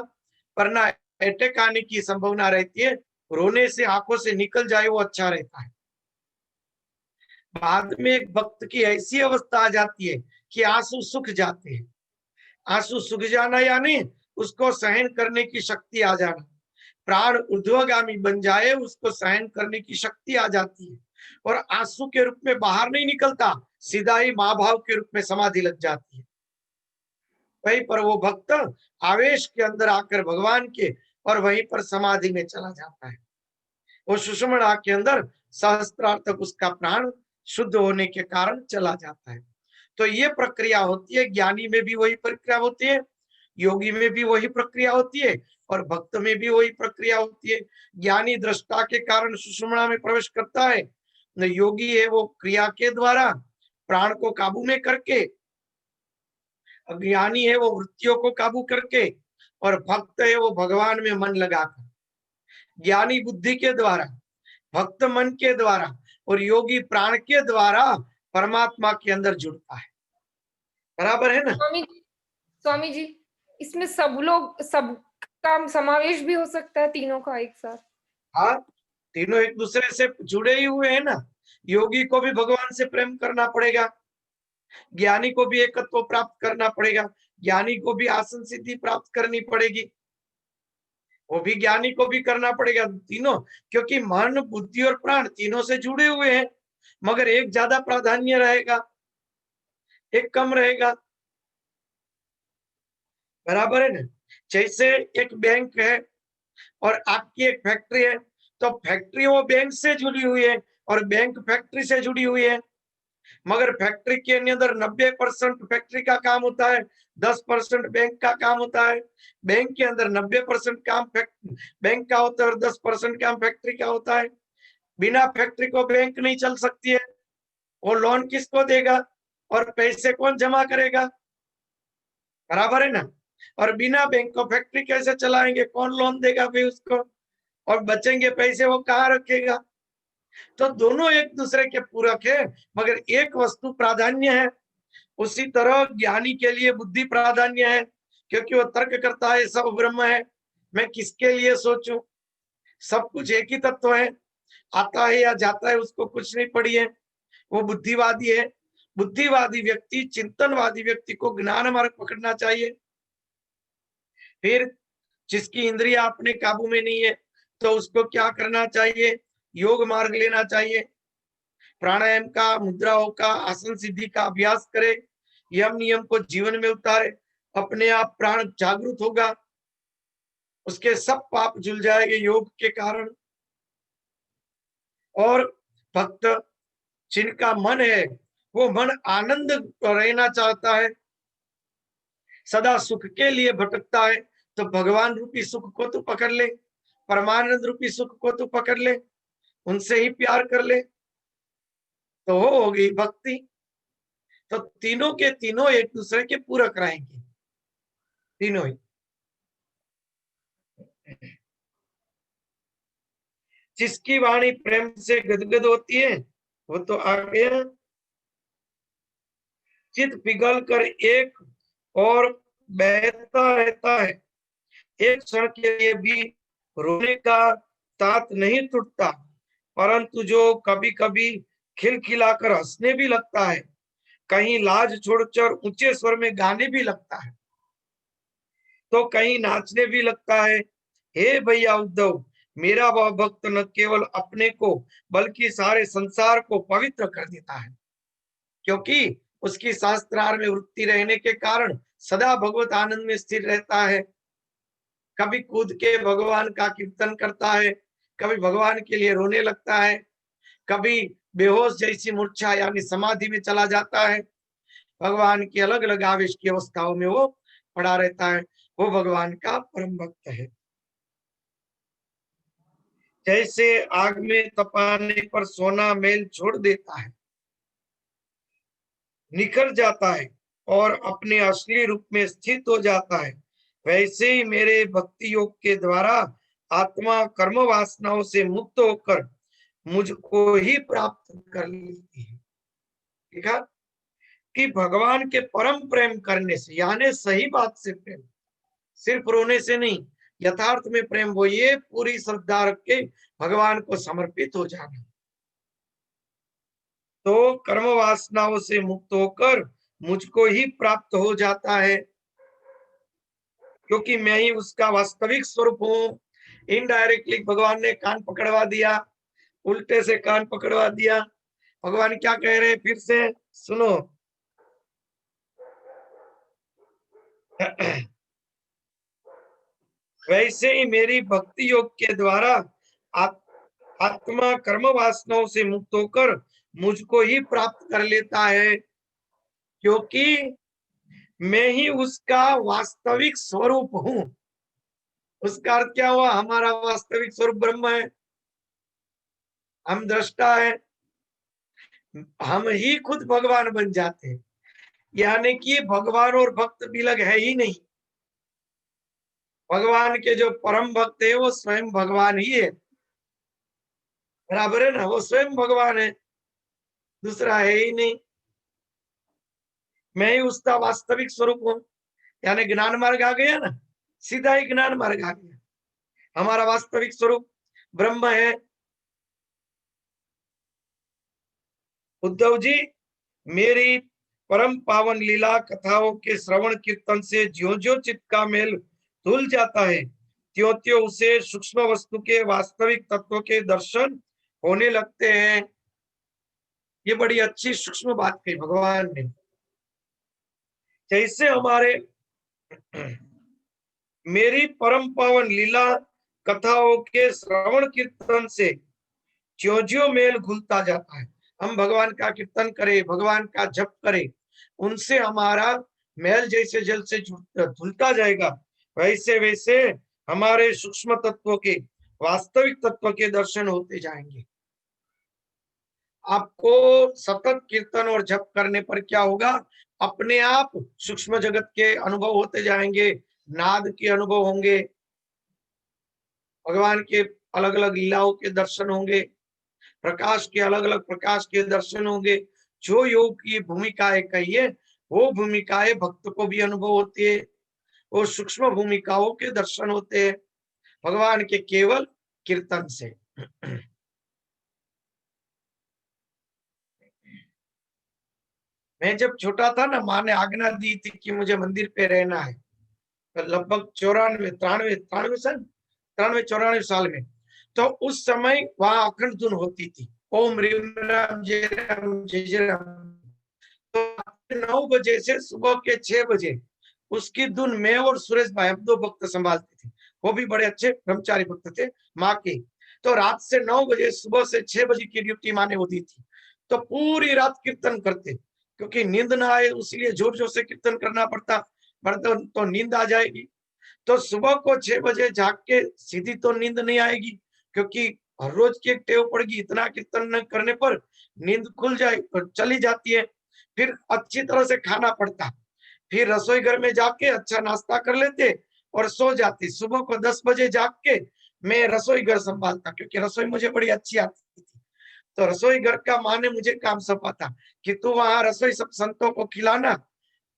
वरना अटैक आने की संभावना रहती है। रोने से आंखों से निकल जाए वो अच्छा रहता है। बाद में एक भक्त की ऐसी अवस्था आ जाती है कि आंसू सूख जाते हैं। आंसू सूख जाना यानी उसको सहन करने की शक्ति आ जाना, प्राण ऊर्ध्वगामी बन जाए, उसको सहन करने की शक्ति आ जाती है और आंसू के रूप में बाहर नहीं निकलता, सीधा ही महाभाव के रूप में समाधि लग जाती है। वहीं पर वो भक्त आवेश के अंदर आकर भगवान के और वहीं पर समाधि में चला जाता है। वो सुषुम्ना के अंदर सहस्त्रार तक उसका प्राण शुद्ध होने के कारण चला जाता है। तो ये प्रक्रिया होती है, ज्ञानी में भी वही प्रक्रिया होती है, योगी में भी वही प्रक्रिया होती है और भक्त में भी वही प्रक्रिया होती है। ज्ञानी दृष्टा के कारण सुषुम्ना में प्रवेश करता है, योगी है वो क्रिया के द्वारा प्राण को काबू में करके, अज्ञानी है वो वृत्तियों को काबू करके, और भक्त है वो भगवान में मन लगाकर, ज्ञानी बुद्धि के द्वारा, भक्त मन के द्वारा और योगी प्राण के द्वारा परमात्मा के अंदर जुड़ता है। बराबर है ना? स्वामी जी, इसमें सब लोग, सब का समावेश भी हो सकता है, तीनों का एक साथ? हाँ, तीनों एक दूसरे से जुड़े ही हुए हैं ना। योगी को भी भगवान से प्रेम करना पड़ेगा, ज्ञानी को भी एकत्व प्राप्त करना पड़ेगा, ज्ञानी को भी आसन सिद्धि प्राप्त करनी पड़ेगी, वो भी ज्ञानी को भी करना पड़ेगा, तीनों। क्योंकि मन बुद्धि और प्राण तीनों से जुड़े हुए हैं, मगर एक ज्यादा प्राधान्य रहेगा, एक कम रहेगा। बराबर है ना? जैसे एक बैंक है और आपकी एक फैक्ट्री है, तो फैक्ट्री वो बैंक से जुड़ी हुई है और बैंक फैक्ट्री से जुड़ी हुई है, मगर फैक्ट्री के अंदर 90% फैक्ट्री का काम होता है, 10% बैंक का काम होता है। बैंक के अंदर 90% काम बैंक का होता है और 10% काम फैक्ट्री का होता है। बिना फैक्ट्री को बैंक नहीं चल सकती है। वो लोन किसको देगा और पैसे कौन जमा करेगा? बराबर है ना? और बिना बैंक को फैक्ट्री कैसे चलाएंगे? कौन लोन देगा भाई उसको? और बचेंगे पैसे वो कहाँ रखेगा? तो दोनों एक दूसरे के पूरक है, मगर एक वस्तु प्राधान्य है। उसी तरह ज्ञानी के लिए बुद्धि प्राधान्य है, क्योंकि वो तर्क करता है सब ब्रह्म है, मैं किसके लिए सोचूं, सब कुछ एक ही तत्व है, आता है या जाता है उसको कुछ नहीं पड़ी है। वो बुद्धिवादी है। बुद्धिवादी व्यक्ति, चिंतनवादी व्यक्ति को ज्ञान मार्ग पकड़ना चाहिए। फिर जिसकी इंद्रिया अपने काबू में नहीं है, तो उसको क्या करना चाहिए? योग मार्ग लेना चाहिए, प्राणायाम का, मुद्राओं का, आसन सिद्धि का अभ्यास करे, यम नियम को जीवन में उतारे, अपने आप प्राण जागृत होगा, उसके सब पाप जुल जाएंगे योग के कारण। और भक्त जिनका मन है, वो मन आनंद रहना चाहता है, सदा सुख के लिए भटकता है, तो भगवान रूपी सुख को तो पकड़ ले, परमानंद रूपी सुख को तो पकड़ ले, उनसे ही प्यार कर ले, तो हो गई भक्ति। तो तीनों के तीनों एक दूसरे के पूरक रहेंगे, तीनों ही। जिसकी वाणी प्रेम से गदगद होती है वो तो आ गया, चित पिघल कर एक और बहता रहता है, एक क्षण के लिए भी रोने का तात नहीं टूटता, परंतु जो कभी कभी खिलखिलाकर हंसने भी लगता है, कहीं लाज छोड़कर ऊंचे स्वर में गाने भी लगता है, तो कहीं नाचने भी लगता है। हे भैया उद्धव, मेरा वह भक्त न केवल अपने को बल्कि सारे संसार को पवित्र कर देता है, क्योंकि उसकी शास्त्रार्थ में वृत्ति रहने के कारण सदा भगवत आनंद में स्थिर रहता है। कभी कूद के भगवान का कीर्तन करता है, कभी भगवान के लिए रोने लगता है, कभी बेहोश जैसी मूर्छा यानी समाधि में चला जाता है। भगवान की अलग अलग आवेश की अवस्थाओं में वो पड़ा रहता है। वो भगवान का परम भक्त है। जैसे आग में तपाने पर सोना मैल छोड़ देता है, निखर जाता है और अपने असली रूप में स्थित हो जाता है, वैसे ही मेरे भक्ति योग के द्वारा आत्मा कर्म वासनाओं से मुक्त होकर मुझको ही प्राप्त कर लेती है। देखा कि भगवान के परम प्रेम करने से, यानी सही बात से प्रेम, सिर्फ रोने से नहीं, यथार्थ में प्रेम वो ये पूरी श्रद्धा रख के भगवान को समर्पित हो जाना, तो कर्म वासनाओं से मुक्त होकर मुझको ही प्राप्त हो जाता है, क्योंकि मैं ही उसका वास्तविक स्वरूप हूं। इनडायरेक्टली भगवान ने कान पकड़वा दिया, उल्टे से कान पकड़वा दिया। भगवान क्या कह रहे हैं फिर से सुनो। वैसे ही मेरी भक्ति योग के द्वारा आत्मा कर्म वासनाओं से मुक्त होकर मुझको ही प्राप्त कर लेता है, क्योंकि मैं ही उसका वास्तविक स्वरूप हूं। उसका अर्थ क्या हुआ? हमारा वास्तविक स्वरूप ब्रह्म है, हम दृष्टा है, हम ही खुद भगवान बन जाते हैं। यानी कि भगवान और भक्त विलग है ही नहीं। भगवान के जो परम भक्त है वो स्वयं भगवान ही है, बराबर है ना? वो स्वयं भगवान है, दूसरा है ही नहीं। मैं ही उसका वास्तविक स्वरूप हूं, यानी ज्ञान मार्ग आ गया ना, सीधा ही ज्ञान मार्ग आ गया। हमारा वास्तविक स्वरूप ब्रह्म है। उद्धव जी, मेरी परम पावन लीला कथाओं के श्रवण कीर्तन से ज्यो ज्यो चित्त का मेल धुल जाता है, त्यों त्यों उसे सूक्ष्म वस्तु के वास्तविक तत्व के दर्शन होने लगते हैं। ये बड़ी अच्छी सूक्ष्म बात कही भगवान ने। जैसे हमारे मेरी परम पावन लीला कथाओं के श्रवण कीर्तन से ज्यो ज्यो मेल घुलता जाता है, हम भगवान का कीर्तन करें, भगवान का जप करें, उनसे हमारा मेल जैसे जल से धुलता जाएगा, वैसे वैसे हमारे सूक्ष्म तत्वों के वास्तविक तत्व के दर्शन होते जाएंगे। आपको सतत कीर्तन और जप करने पर क्या होगा? अपने आप सूक्ष्म जगत के अनुभव होते जाएंगे, नाद के अनुभव होंगे, भगवान के अलग अलग लीलाओं के दर्शन होंगे, प्रकाश के अलग अलग प्रकाश के दर्शन होंगे। जो योग की भूमिकाएं कही है वो भूमिकाएं भक्त को भी अनुभव होती है, वो सूक्ष्म भूमिकाओं के दर्शन होते हैं भगवान के केवल कीर्तन से। मैं जब छोटा था ना, माँ ने आज्ञा दी थी कि मुझे मंदिर पे रहना है, तो लगभग 93-94 साल में, तो उस समय वहां अखंड धुन होती थी, ओम रीम राम जय राम जय जय राम। तो 9 बजे से सुबह के 6 बजे उसकी धुन मैं और सुरेश भाई, हम 2 भक्त संभालते थे, वो भी बड़े अच्छे ब्रह्मचारी भक्त थे माँ के। तो रात से 9 बजे, सुबह से 6 बजे की ड्यूटी माँ ने वो दी थी, तो पूरी रात कीर्तन करते, क्योंकि नींद ना आए उसलिए जोर जोर से कीर्तन करना पड़ता, तो नींद आ जाएगी। तो सुबह को 6 बजे जाग के सीधी तो नींद नहीं आएगी, क्योंकि हर रोज की एक टेव पड़गी, इतना कीर्तन न करने पर नींद खुल जाए और चली जाती है। फिर अच्छी तरह से खाना पड़ता, फिर रसोई घर में जाके अच्छा नाश्ता कर लेते और सो जाते। सुबह को 10 बजे जाग के मैं रसोई घर संभालता, क्योंकि रसोई मुझे बड़ी अच्छी आती थी। तो रसोई घर का माँ ने मुझे काम सौंपा था कि तू वहां रसोई सब संतों को खिलाना।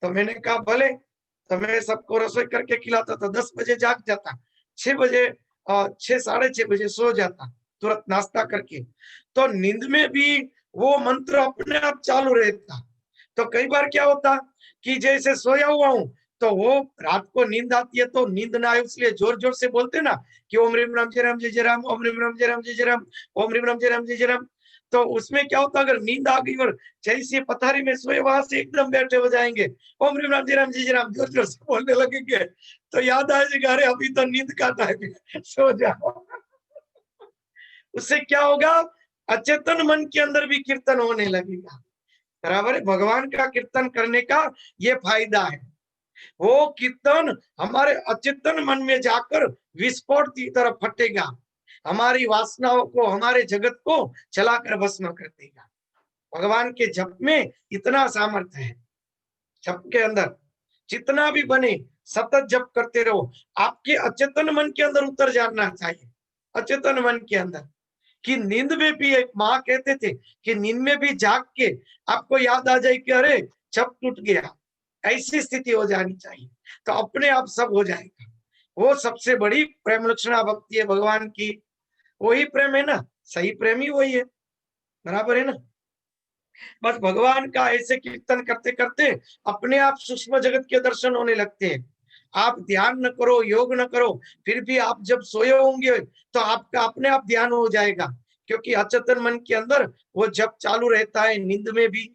तो मैंने कहा भले, तो मैं सबको रसोई करके खिलाता था। 10 बजे जाग जाता, 6 बजे 6-6:30 बजे सो जाता, तुरंत नाश्ता करके। तो नींद में भी वो मंत्र अपने आप चालू रहता। तो कई बार क्या होता कि जैसे सोया हुआ हूं, तो वो रात को नींद आती है, तो नींद ना आए इसलिए जोर जोर से बोलते ना कि ओम रीम राम जय राम जय जय राम, ओम रीम राम जय राम जय जय राम, ओम रीम राम जय राम जय जय राम। तो उसमें क्या होता, अगर नींद आ गई और जैसे पथारी में सोए वहां से एकदम बैठे हो जाएंगे, ओम रीम राम जय राम जय जय राम जोर जोर से बोलने लगेंगे, तो याद आएगा अरे अभी तो नींद का टाइम है, सो जाओ। उससे क्या होगा? अचेतन मन के अंदर भी कीर्तन होने लगेगा, बराबर है। भगवान का कीर्तन करने का ये फायदा है। वो कीर्तन हमारे अचेतन मन में जाकर विस्फोट की तरह फटेगा, हमारी वासनाओं को, हमारे जगत को चलाकर भस्म कर देगा। भगवान के जप में इतना सामर्थ्य है। जप के अंदर जितना भी बने सतत जप करते रहो। आपके अचेतन मन के अंदर उतर जाना चाहिए, अचेतन मन के अंदर। कि नींद में भी, एक माँ कहते थे कि नींद में भी जाग के आपको याद आ जाए कि अरे जप टूट गया, ऐसी स्थिति हो जानी चाहिए, तो अपने आप सब हो जाएगा। वो सबसे बड़ी प्रेम लक्षणा भक्ति है भगवान की। वही प्रेम है ना, सही प्रेम ही वही है, बराबर है ना। बस भगवान का ऐसे कीर्तन करते करते अपने आप सूक्ष्म जगत के दर्शन होने लगते हैं। आप ध्यान न करो, योग न करो, फिर भी आप जब सोए होंगे तो आपका अपने आप ध्यान हो जाएगा, क्योंकि अचेतन मन के अंदर वो जब चालू रहता है नींद में भी,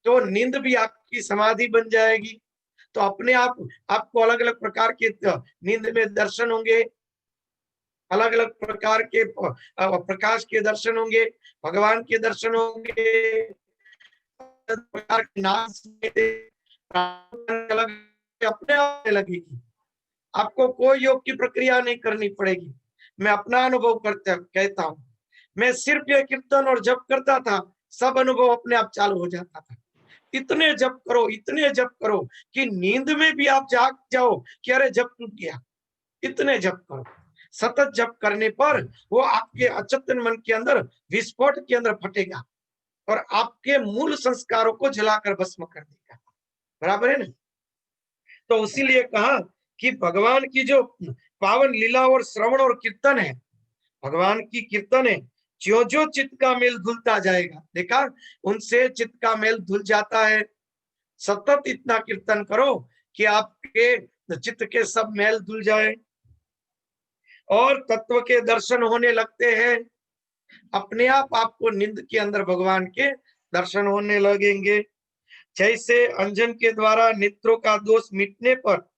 तो नींद भी आपकी समाधि बन जाएगी। तो अपने आप आपको अलग अलग प्रकार के नींद में दर्शन होंगे, अलग अलग प्रकार के प्रकाश के दर्शन होंगे, भगवान के दर्शन होंगे, प्रकार के नाच अलग अपने आप लगेगी। आपको कोई योग की प्रक्रिया नहीं करनी पड़ेगी। मैं अपना अनुभव करता कहता हूँ, मैं सिर्फ ये कीर्तन और जप करता था, सब अनुभव अपने आप चालू हो जाता था। इतने जप करो, इतने जप करो कि नींद में भी आप जाग जाओ कि अरे जप टूट गया। इतने जप करो, सतत जप करने पर वो आपके अचेतन मन के अंदर विस्फोट के अंदर फटेगा और आपके मूल संस्कारों को जलाकर भस्म कर देगा, बराबर है ना। तो इसीलिए कहा कि भगवान की जो पावन लीला और श्रवण और कीर्तन है, भगवान की कीर्तन है, ज्यो ज्यो चित्त का मेल धुलता जाएगा, देखा उनसे चित्त का मेल धुल जाता है। सतत इतना कीर्तन करो कि आपके चित्त के सब मेल धुल जाए और तत्व के दर्शन होने लगते हैं। अपने आप आपको नींद के अंदर भगवान के दर्शन होने लगेंगे। जैसे अंजन के द्वारा नेत्रों का दोष मिटने पर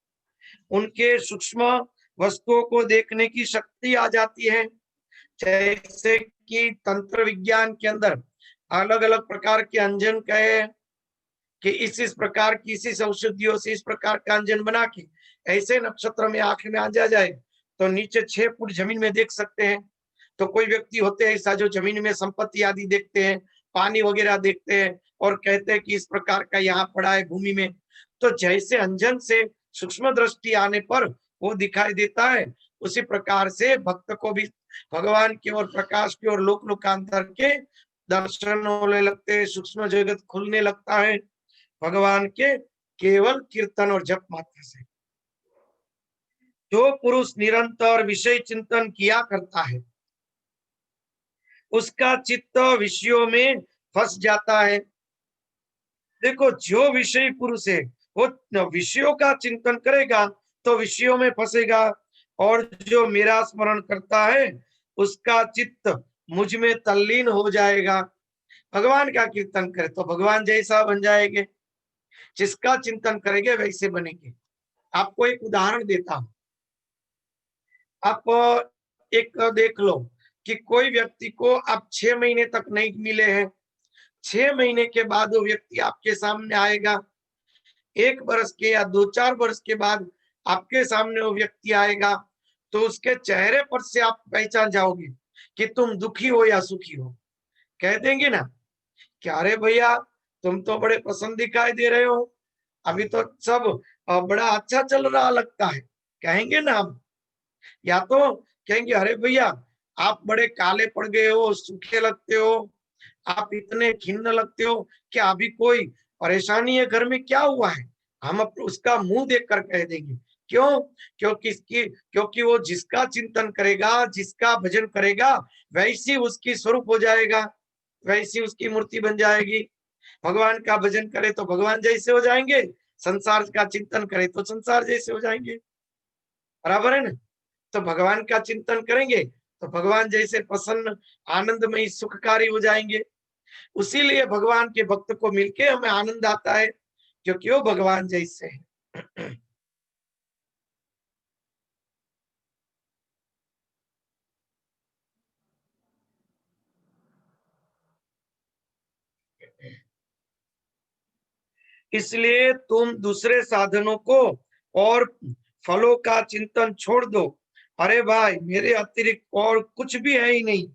उनके सूक्ष्म वस्तुओं को देखने की शक्ति आ जाती है। जैसे कि तंत्र विज्ञान के अंदर अलग अलग प्रकार के अंजन कहे कि इस प्रकार की इस औषधियों से इस प्रकार का अंजन बना के ऐसे नक्षत्र में आंख में आ जाए तो नीचे 6 फुट जमीन में देख सकते हैं। तो कोई व्यक्ति होते हैं ऐसा जो जमीन में संपत्ति आदि देखते हैं, पानी वगैरह देखते हैं और कहते हैं कि इस प्रकार का यहाँ पड़ा है भूमि में। तो जैसे अंजन से सूक्ष्म दृष्टि आने पर वो दिखाई देता है, उसी प्रकार से भक्त को भी भगवान की ओर, प्रकाश की ओर, लोक लोकांतर के दर्शन होने लगते हैं, सूक्ष्म जगत खुलने लगता है भगवान के केवल कीर्तन और जप मात्र से। जो पुरुष निरंतर विषय चिंतन किया करता है उसका चित्त विषयों में फंस जाता है। देखो जो विषय पुरुष है वो विषयों का चिंतन करेगा तो विषयों में फंसेगा, और जो मेरा स्मरण करता है उसका चित्त मुझ में तल्लीन हो जाएगा। भगवान का कीर्तन करे तो भगवान जैसा बन जाएंगे, जिसका चिंतन करेंगे वैसे बनेंगे। आपको एक उदाहरण देता हूं। आप एक देख लो कि कोई व्यक्ति को आप 6 महीने तक नहीं मिले हैं, 6 महीने के बाद वो व्यक्ति आपके सामने आएगा। 1 वर्ष के या 2-4 वर्ष के बाद आपके सामने वो व्यक्ति आएगा, तो उसके चेहरे पर से आप पहचान जाओगे कि तुम दुखी हो या सुखी हो। कह देंगे ना कि अरे भैया तुम तो बड़े प्रसन्न दिखाई दे रहे हो, अभी तो सब बड़ा अच्छा चल रहा लगता है, कहेंगे ना हम। या तो कहेंगे अरे भैया आप बड़े काले पड़ गए हो, सूखे लगते हो, आप इतने खिन्न लगते हो, क्या अभी कोई परेशानी है घर में, क्या हुआ है। हम उसका मुंह देखकर कह देंगे। क्यों? क्योंकि वो जिसका चिंतन करेगा, जिसका भजन करेगा, वैसी उसकी स्वरूप हो जाएगा, वैसी उसकी मूर्ति बन जाएगी। भगवान का भजन करे तो भगवान जैसे हो जाएंगे, संसार का चिंतन करे तो संसार जैसे हो जाएंगे, बराबर है ना। तो भगवान का चिंतन करेंगे तो भगवान जैसे प्रसन्न, आनंदमय, सुखकारी हो जाएंगे। उसीलिए भगवान के भक्त को मिलके हमें आनंद आता है, क्योंकि वो भगवान जैसे है। इसलिए तुम दूसरे साधनों को और फलों का चिंतन छोड़ दो। अरे भाई, मेरे अतिरिक्त और कुछ भी है ही नहीं।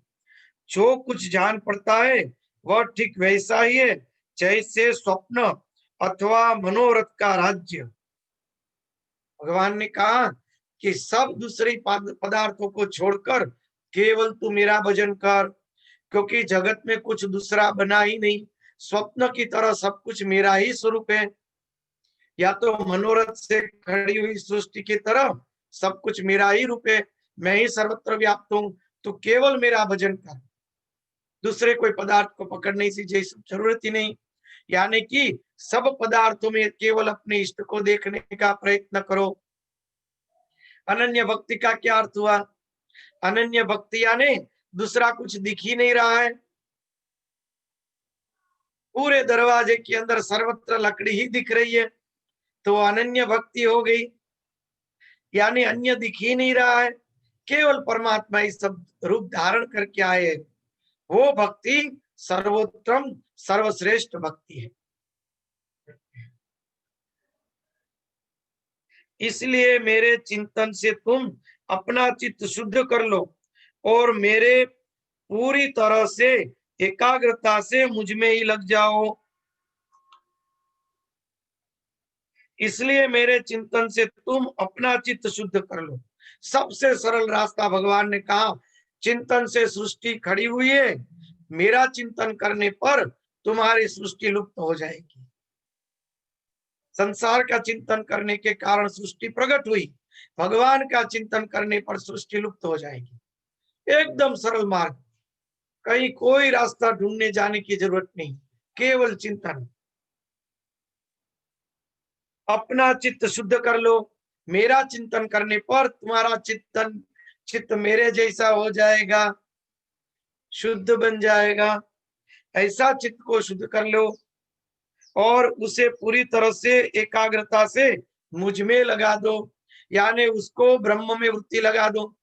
जो कुछ जान पड़ता है वह ठीक वैसा ही है जैसे स्वप्न अथवा मनोरथ का राज्य। भगवान ने कहा कि सब दूसरे पदार्थों को छोड़कर केवल तू मेरा भजन कर, क्योंकि जगत में कुछ दूसरा बना ही नहीं। स्वप्न की तरह सब कुछ मेरा ही स्वरूप है, या तो मनोरथ से खड़ी हुई सृष्टि की तरह सब कुछ मेरा ही रूप है। मैं ही सर्वत्र व्याप्त हूं। तो केवल मेरा भजन कर, दूसरे कोई पदार्थ को पकड़ने की जरूरत ही नहीं। यानी कि सब पदार्थों में केवल अपने इष्ट को देखने का प्रयत्न करो। अनन्य भक्ति का क्या अर्थ हुआ? अनन्य भक्ति यानी दूसरा कुछ दिख ही नहीं रहा है। पूरे दरवाजे के अंदर सर्वत्र लकड़ी ही दिख रही है, तो अनन्य भक्ति हो गई। यानी अन्य दिख ही नहीं रहा है, केवल परमात्मा ही सब रूप धारण करके आए। वो भक्ति सर्वोत्तम सर्वश्रेष्ठ भक्ति है। इसलिए मेरे चिंतन से तुम अपना चित्त शुद्ध कर लो और मेरे पूरी तरह से एकाग्रता से मुझ में ही लग जाओ। इसलिए मेरे चिंतन से तुम अपना चित्त शुद्ध कर लो। सबसे सरल रास्ता भगवान ने कहा, चिंतन से सृष्टि खड़ी हुई है, मेरा चिंतन करने पर तुम्हारी सृष्टि लुप्त हो जाएगी। संसार का चिंतन करने के कारण सृष्टि प्रकट हुई, भगवान का चिंतन करने पर सृष्टि लुप्त हो जाएगी। एकदम सरल मार्ग, कहीं कोई रास्ता ढूंढने जाने की जरूरत नहीं, केवल चिंतन। अपना चित्त शुद्ध कर लो, मेरा चिंतन करने पर तुम्हारा चित्त मेरे जैसा हो जाएगा, शुद्ध बन जाएगा। ऐसा चित्त को शुद्ध कर लो और उसे पूरी तरह से एकाग्रता से मुझ में लगा दो, यानी उसको ब्रह्म में वृत्ति लगा दो।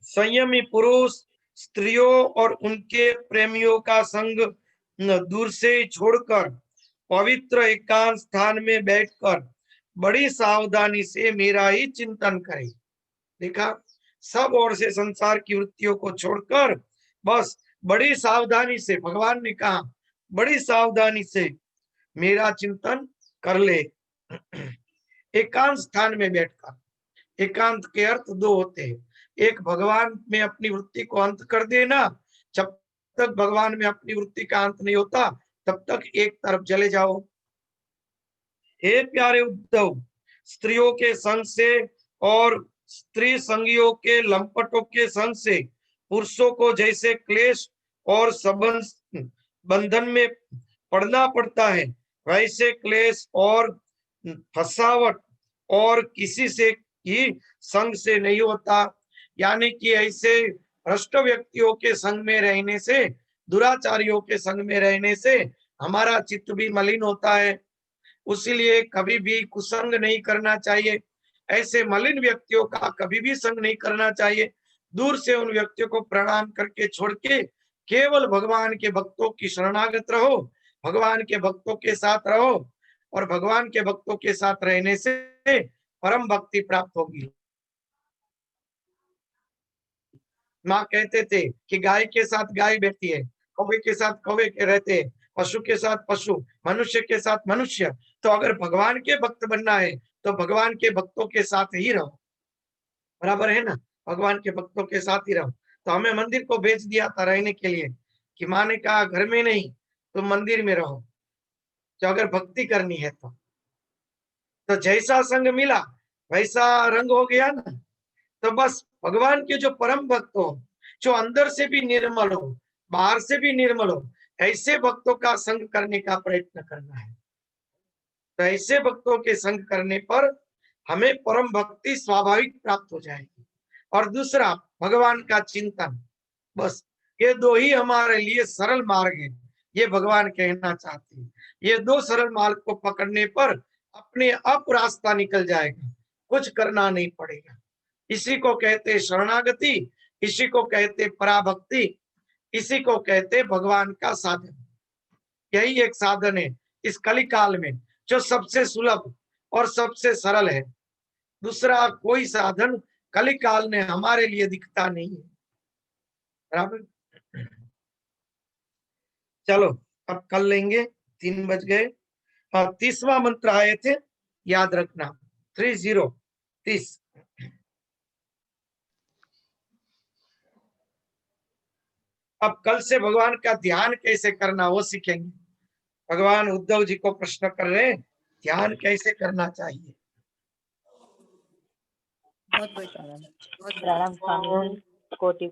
संयमी पुरुष स्त्रियों और उनके प्रेमियों का संग दूर से छोड़कर पवित्र एकांत स्थान में बैठकर बड़ी सावधानी से मेरा ही चिंतन करे। देखा, सब ओर से संसार की वृत्तियों को छोड़कर बस बड़ी सावधानी से, भगवान ने कहा बड़ी सावधानी से मेरा चिंतन कर ले। एकांत स्थान में बैठकर, एकांत के अर्थ दो होते हैं। एक, भगवान में अपनी वृत्ति को अंत कर देना। जब तक भगवान में अपनी वृत्ति का अंत नहीं होता तब तक एक तरफ चले जाओ। हे प्यारे उद्धव, स्त्रियों के संग से और स्त्री संगियों के लंपटों के संग से पुरुषों को जैसे क्लेश और संबंध बंधन में पड़ना पड़ता है, वैसे क्लेश और फसावट और किसी से ही संग से नहीं होता। यानी कि ऐसे भ्रष्ट व्यक्तियों के संग में रहने से, दुराचारियों के संग में रहने से हमारा चित्त भी मलिन होता है। उसीलिए कभी भी कुसंग नहीं करना चाहिए, ऐसे मलिन व्यक्तियों का कभी भी संग नहीं करना चाहिए। दूर से उन व्यक्तियों को प्रणाम करके छोड़ के केवल भगवान के भक्तों की शरणागत रहो, भगवान के भक्तों के साथ रहो, और भगवान के भक्तों के साथ रहने से परम भक्ति प्राप्त होगी। माँ कहते थे कि गाय के साथ गाय बैठती है, कौवे के साथ कौवे के रहते हैं, पशु के साथ पशु, मनुष्य के साथ मनुष्य। तो अगर भगवान के भक्त बनना है तो भगवान के भक्तों के साथ ही रहो, बराबर है ना, भगवान के भक्तों के साथ ही रहो। तो हमें मंदिर को भेज दिया था रहने के लिए, कि माँ ने कहा घर में नहीं तो मंदिर में रहो, जो अगर भक्ति करनी है तो जैसा संग मिला वैसा रंग हो गया ना। तो बस भगवान के जो परम भक्त हो, जो अंदर से भी निर्मल हो, बाहर से भी निर्मल हो, ऐसे भक्तों का संग करने का प्रयत्न करना है। तो ऐसे भक्तों के संग करने पर हमें परम भक्ति स्वाभाविक प्राप्त हो जाएगी। और दूसरा, भगवान का चिंतन। बस ये दो ही हमारे लिए सरल मार्ग है, ये भगवान कहना चाहते हैं। ये दो सरल मार्ग को पकड़ने पर अपने आप रास्ता निकल जाएगा, कुछ करना नहीं पड़ेगा। इसी को कहते शरणागति, इसी को कहते पराभक्ति। इसी को कहते भगवान का साधन। यही एक साधन है इस कली काल में जो सबसे सुलभ और सबसे सरल है। दूसरा कोई साधन कली काल में हमारे लिए दिखता नहीं है। बराबर। चलो अब कर लेंगे, 3 बज गए। और 30वां मंत्र आए थे, याद रखना 30। अब कल से भगवान का ध्यान कैसे करना वो सीखेंगे। भगवान उद्धव जी को प्रश्न कर रहे हैं, ध्यान कैसे करना चाहिए। बहुत बहुत प्रणाम स्वामी जी, कोटि